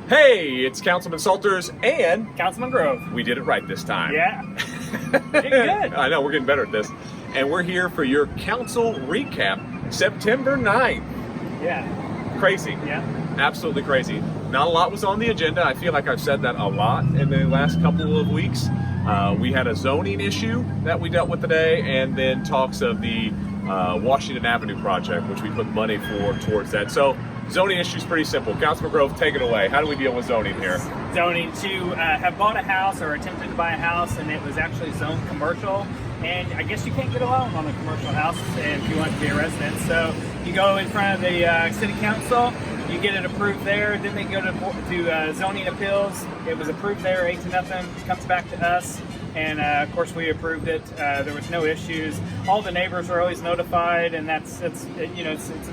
Hey, it's Councilman Salters and Councilman Grove. we did it right this time. Yeah. Did good. I know, we're getting better at this. And we're here for your council recap, September 9th. Yeah. Crazy. Yeah. Absolutely crazy. Not a lot was on the agenda. I feel like I've said that a lot in the last couple of weeks. We had a zoning issue that we dealt with today, and then talks of the Washington Avenue project, which we put money towards that. So zoning issue is pretty simple. Councilman Grove, take it away. How do we deal with zoning here? Zoning to have bought a house or attempted to buy a house and it was actually zoned commercial. And I guess you can't get a loan on a commercial house if you want to be a resident. So you go in front of the City Council, you get it approved there, then they go to zoning appeals. It was approved there, 8-0, comes back to us. And of course we approved it. There was no issues. All the neighbors are always notified, and it's a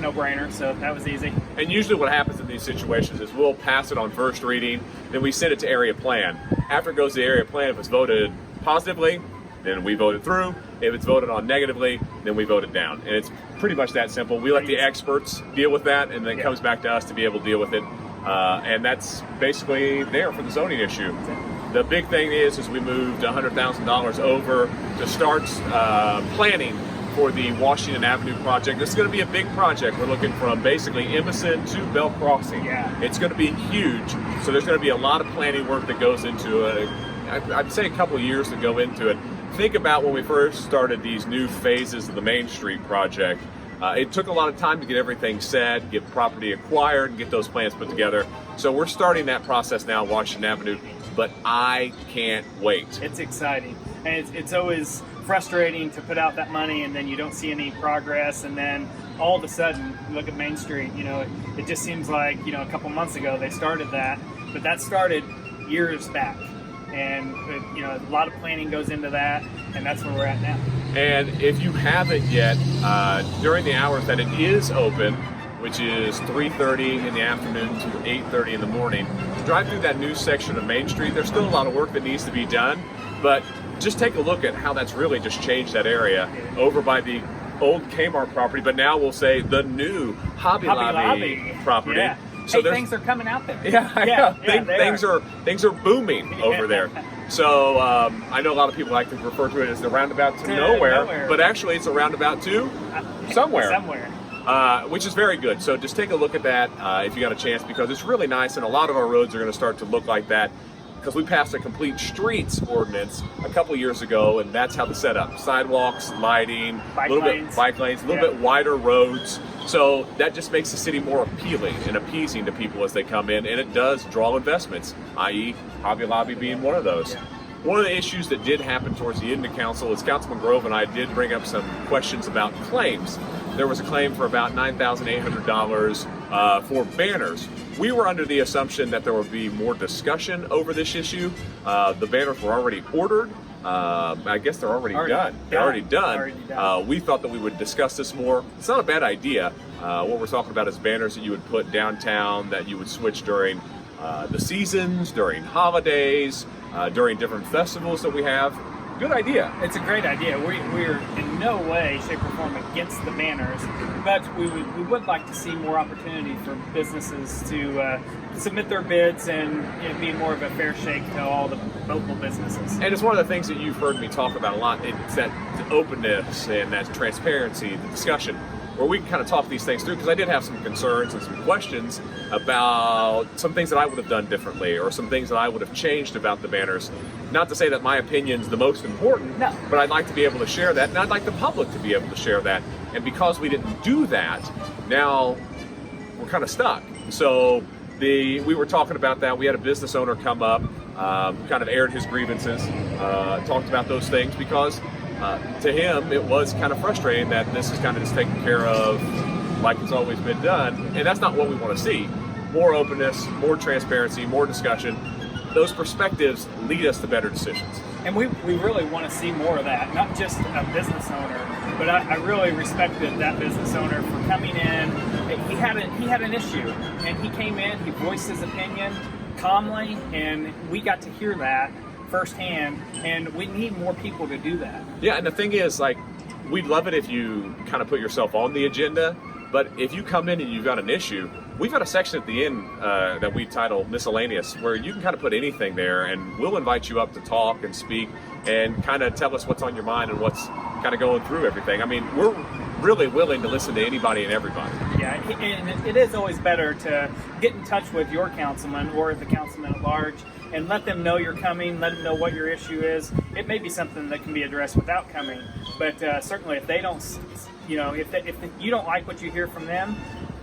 no-brainer. So that was easy. And usually what happens in these situations is we'll pass it on first reading, then we send it to area plan. After it goes to area plan, if it's voted positively, then we vote it through. If it's voted on negatively, then we vote it down. And it's pretty much that simple. We let the experts deal with that, and then it comes back to us to be able to deal with it. And that's basically there for the zoning issue. The big thing is we moved $100,000 over to start planning for the Washington Avenue project. This is going to be a big project. We're looking from basically Emerson to Bell Crossing. Yeah. It's going to be huge. So there's going to be a lot of planning work that goes into it. I'd say a couple of years to go into it. Think about when we first started these new phases of the Main Street project. It took a lot of time to get everything set, get property acquired, and get those plans put together. So we're starting that process now, Washington Avenue, but I can't wait. It's exciting. And it's always frustrating to put out that money and then you don't see any progress, and then all of a sudden, you look at Main Street, it just seems like, a couple months ago they started that, but that started years back. And a lot of planning goes into that, and that's where we're at now. And if you haven't yet, during the hours that it is open, which is 3:30 in the afternoon to 8:30 in the morning, drive through that new section of Main Street. There's still a lot of work that needs to be done, but just take a look at how that's really just changed that area over by the old Kmart property, but now we'll say the new Hobby Lobby property. Yeah. So things are coming out there. Yeah, I know. Things are booming over there. So I know a lot of people like to refer to it as the roundabout to nowhere, but actually it's a roundabout to somewhere. Which is very good. So just take a look at that if you got a chance, because it's really nice, and a lot of our roads are going to start to look like that, because we passed a complete streets ordinance a couple years ago, and that's how the setup: sidewalks, lighting, bike lanes, a little bit wider roads. So that just makes the city more appealing and appeasing to people as they come in, and it does draw investments, i.e. Hobby Lobby being one of those. Yeah. One of the issues that did happen towards the end of council is Councilman Grove and I did bring up some questions about claims. There was a claim for about $9,800 for banners. We were under the assumption that there would be more discussion over this issue. The banners were already ordered. I guess they're already done. They're already done. We thought that we would discuss this more. It's not a bad idea. What we're talking about is banners that you would put downtown, that you would switch during the seasons, during holidays, during different festivals that we have. Good idea. It's a great idea. We're in no way, shape, or form against the banners, but we would like to see more opportunity for businesses to submit their bids and be more of a fair shake to all the local businesses. And it's one of the things that you've heard me talk about a lot. It's that openness and that transparency, the discussion, where we can kind of talk these things through, because I did have some concerns and some questions about some things that I would have done differently, or some things that I would have changed about the banners. Not to say that my opinion's the most important, no, but I'd like to be able to share that, and I'd like the public to be able to share that. And because we didn't do that, now we're kind of stuck. So we were talking about that. We had a business owner come up, kind of aired his grievances, talked about those things, because to him, it was kind of frustrating that this is kind of just taken care of like it's always been done, and that's not what we want to see. More openness, more transparency, more discussion. Those perspectives lead us to better decisions. And we really want to see more of that, not just a business owner, but I really respected that business owner for coming in. He had an issue, and he came in, he voiced his opinion calmly, and we got to hear that firsthand, and we need more people to do that. Yeah, and the thing is, we'd love it if you kind of put yourself on the agenda, But if you come in and you've got an issue, we've got a section at the end that we title Miscellaneous, where you can kind of put anything there, and we'll invite you up to talk and speak and kind of tell us what's on your mind and what's kind of going through everything. I mean, we're really willing to listen to anybody and everybody. Yeah, and it is always better to get in touch with your councilman or the councilman at large and let them know you're coming, let them know what your issue is. It may be something that can be addressed without coming, but certainly if they don't, if you don't like what you hear from them,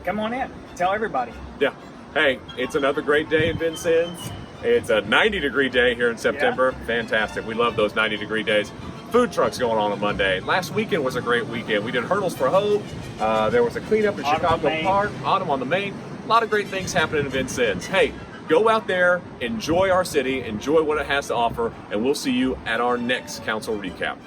come on in, tell everybody. Yeah. Hey, it's another great day in Vincennes. It's a 90-degree day here in September. Yeah. Fantastic. We love those 90-degree days. Food trucks going on Monday. Last weekend was a great weekend. We did Hurdles for Hope. There was a cleanup in Chicago Park. Autumn on the Main. A lot of great things happening in Vincennes. Hey, go out there, enjoy our city, enjoy what it has to offer, and we'll see you at our next council recap.